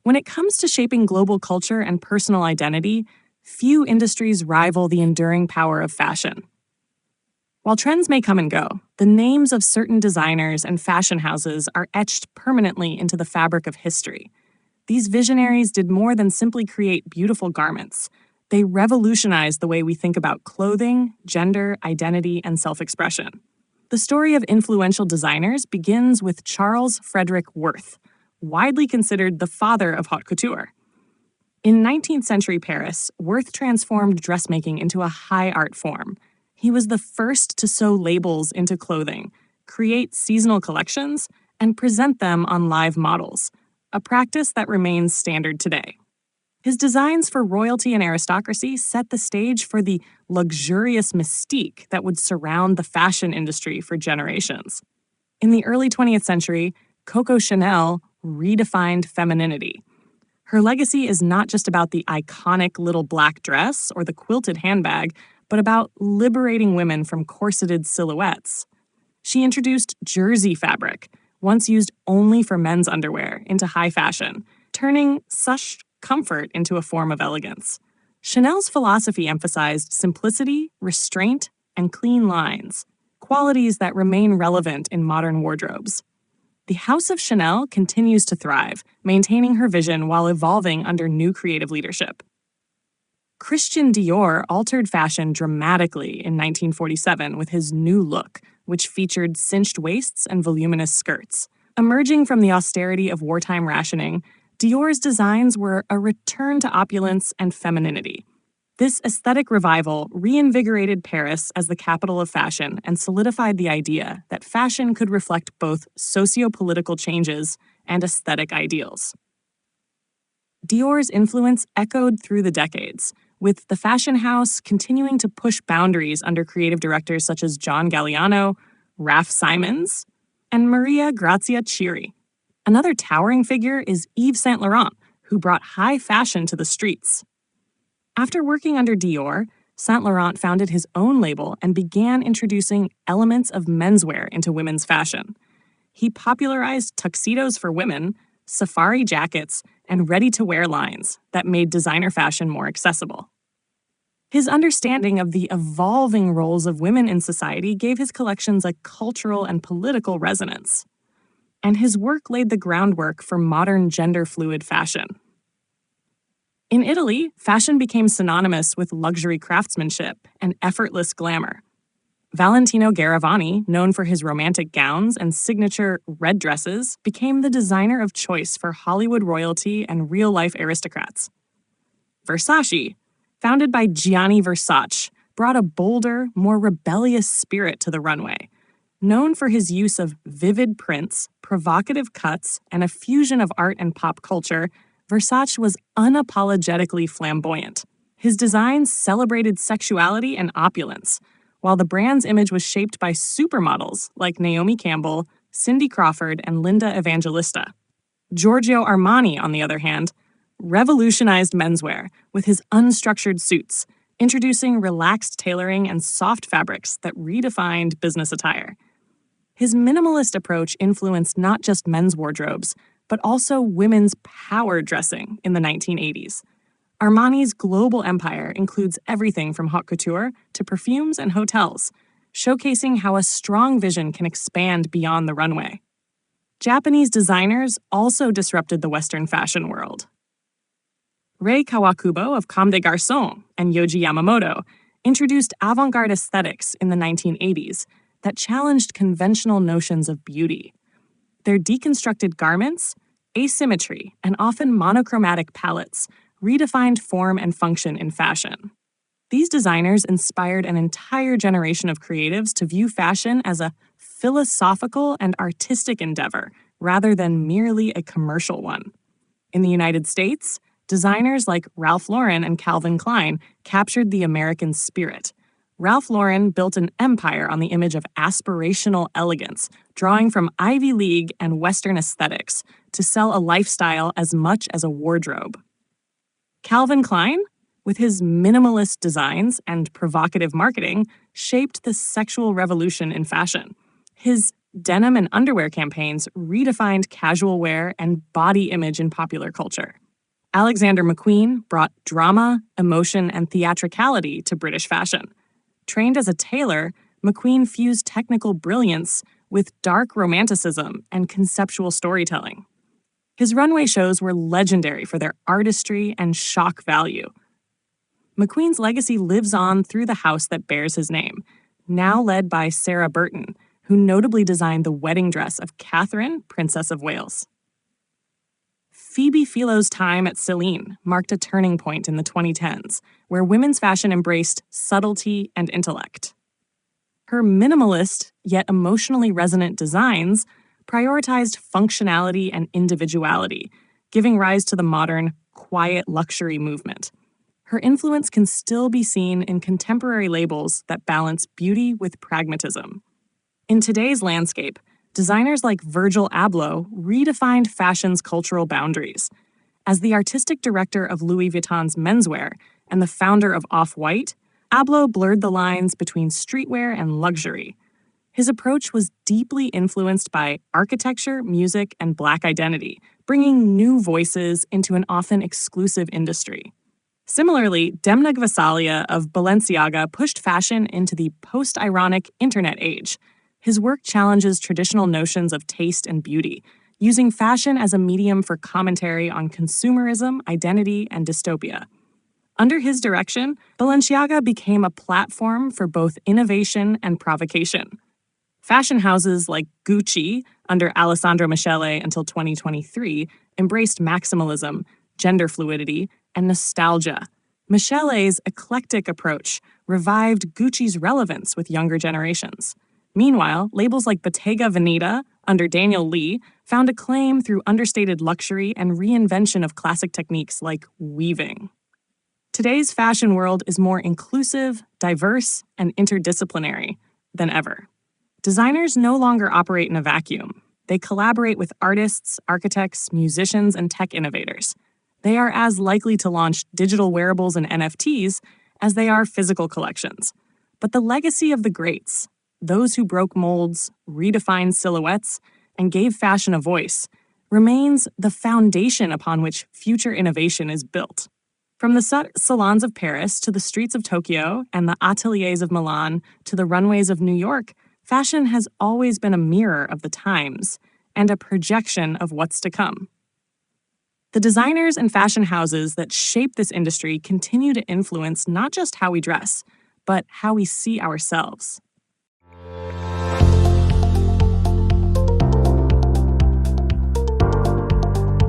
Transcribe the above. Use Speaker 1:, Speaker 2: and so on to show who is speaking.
Speaker 1: When it comes to shaping global culture and personal identity, few industries rival the enduring power of fashion. While trends may come and go, the names of certain designers and fashion houses are etched permanently into the fabric of history. These visionaries did more than simply create beautiful garments. They revolutionized the way we think about clothing, gender, identity, and self-expression. The story of influential designers begins with Charles Frederick Worth, widely considered the father of haute couture. In 19th century Paris, Worth transformed dressmaking into a high art form. He was the first to sew labels into clothing, create seasonal collections, and present them on live models, a practice that remains standard today. His designs for royalty and aristocracy set the stage for the luxurious mystique that would surround the fashion industry for generations. In the early 20th century, Coco Chanel redefined femininity. Her legacy is not just about the iconic little black dress or the quilted handbag, but about liberating women from corseted silhouettes. She introduced jersey fabric, once used only for men's underwear, into high fashion, turning such comfort into a form of elegance. Chanel's philosophy emphasized simplicity, restraint, and clean lines, qualities that remain relevant in modern wardrobes. The House of Chanel continues to thrive, maintaining her vision while evolving under new creative leadership. Christian Dior altered fashion dramatically in 1947 with his new look, which featured cinched waists and voluminous skirts. Emerging from the austerity of wartime rationing, Dior's designs were a return to opulence and femininity. This aesthetic revival reinvigorated Paris as the capital of fashion and solidified the idea that fashion could reflect both socio-political changes and aesthetic ideals. Dior's influence echoed through the decades, with the fashion house continuing to push boundaries under creative directors such as John Galliano, Raf Simons, and Maria Grazia Chiuri. Another towering figure is Yves Saint Laurent, who brought high fashion to the streets. After working under Dior, Saint Laurent founded his own label and began introducing elements of menswear into women's fashion. He popularized tuxedos for women, safari jackets, and ready-to-wear lines that made designer fashion more accessible. His understanding of the evolving roles of women in society gave his collections a cultural and political resonance. And his work laid the groundwork for modern gender-fluid fashion. In Italy, fashion became synonymous with luxury craftsmanship and effortless glamour. Valentino Garavani, known for his romantic gowns and signature red dresses, became the designer of choice for Hollywood royalty and real-life aristocrats. Versace, founded by Gianni Versace, brought a bolder, more rebellious spirit to the runway. Known for his use of vivid prints, provocative cuts, and a fusion of art and pop culture, Versace was unapologetically flamboyant. His designs celebrated sexuality and opulence, while the brand's image was shaped by supermodels like Naomi Campbell, Cindy Crawford, and Linda Evangelista. Giorgio Armani, on the other hand, revolutionized menswear with his unstructured suits, introducing relaxed tailoring and soft fabrics that redefined business attire. His minimalist approach influenced not just men's wardrobes, but also women's power dressing in the 1980s. Armani's global empire includes everything from haute couture to perfumes and hotels, showcasing how a strong vision can expand beyond the runway. Japanese designers also disrupted the Western fashion world. Rei Kawakubo of Comme des Garçons and Yohji Yamamoto introduced avant-garde aesthetics in the 1980s that challenged conventional notions of beauty. Their deconstructed garments, asymmetry, and often monochromatic palettes redefined form and function in fashion. These designers inspired an entire generation of creatives to view fashion as a philosophical and artistic endeavor rather than merely a commercial one. In the United States, designers like Ralph Lauren and Calvin Klein captured the American spirit. Ralph Lauren built an empire on the image of aspirational elegance, drawing from Ivy League and Western aesthetics to sell a lifestyle as much as a wardrobe. Calvin Klein, with his minimalist designs and provocative marketing, shaped the sexual revolution in fashion. His Denim and underwear campaigns redefined casual wear and body image in popular culture. Alexander McQueen brought drama, emotion, and theatricality to British fashion. Trained as a tailor, McQueen fused technical brilliance with dark romanticism and conceptual storytelling. His runway shows were legendary for their artistry and shock value. McQueen's legacy lives on through the house that bears his name, now led by Sarah Burton, who notably designed the wedding dress of Catherine, Princess of Wales. Phoebe Philo's time at Celine marked a turning point in the 2010s, where women's fashion embraced subtlety and intellect. Her minimalist, yet emotionally resonant designs prioritized functionality and individuality, giving rise to the modern, quiet luxury movement. Her influence can still be seen in contemporary labels that balance beauty with pragmatism. In today's landscape, designers like Virgil Abloh redefined fashion's cultural boundaries. As the artistic director of Louis Vuitton's menswear and the founder of Off-White, Abloh blurred the lines between streetwear and luxury. His approach was deeply influenced by architecture, music, and Black identity, bringing new voices into an often exclusive industry. Similarly, Demna Gvasalia of Balenciaga pushed fashion into the post-ironic internet age. His work challenges traditional notions of taste and beauty, using fashion as a medium for commentary on consumerism, identity, and dystopia. Under his direction, Balenciaga became a platform for both innovation and provocation. Fashion houses like Gucci, under Alessandro Michele until 2023, embraced maximalism, gender fluidity, and nostalgia. Michele's eclectic approach revived Gucci's relevance with younger generations. Meanwhile, labels like Bottega Veneta, under Daniel Lee, found acclaim through understated luxury and reinvention of classic techniques like weaving. Today's fashion world is more inclusive, diverse, and interdisciplinary than ever. Designers no longer operate in a vacuum. They collaborate with artists, architects, musicians, and tech innovators. They are as likely to launch digital wearables and NFTs as they are physical collections. But the legacy of the greats, those who broke molds, redefined silhouettes, and gave fashion a voice, remains the foundation upon which future innovation is built. From the salons of Paris to the streets of Tokyo and the ateliers of Milan to the runways of New York, fashion has always been a mirror of the times and a projection of what's to come. The designers and fashion houses that shape this industry continue to influence not just how we dress, but how we see ourselves.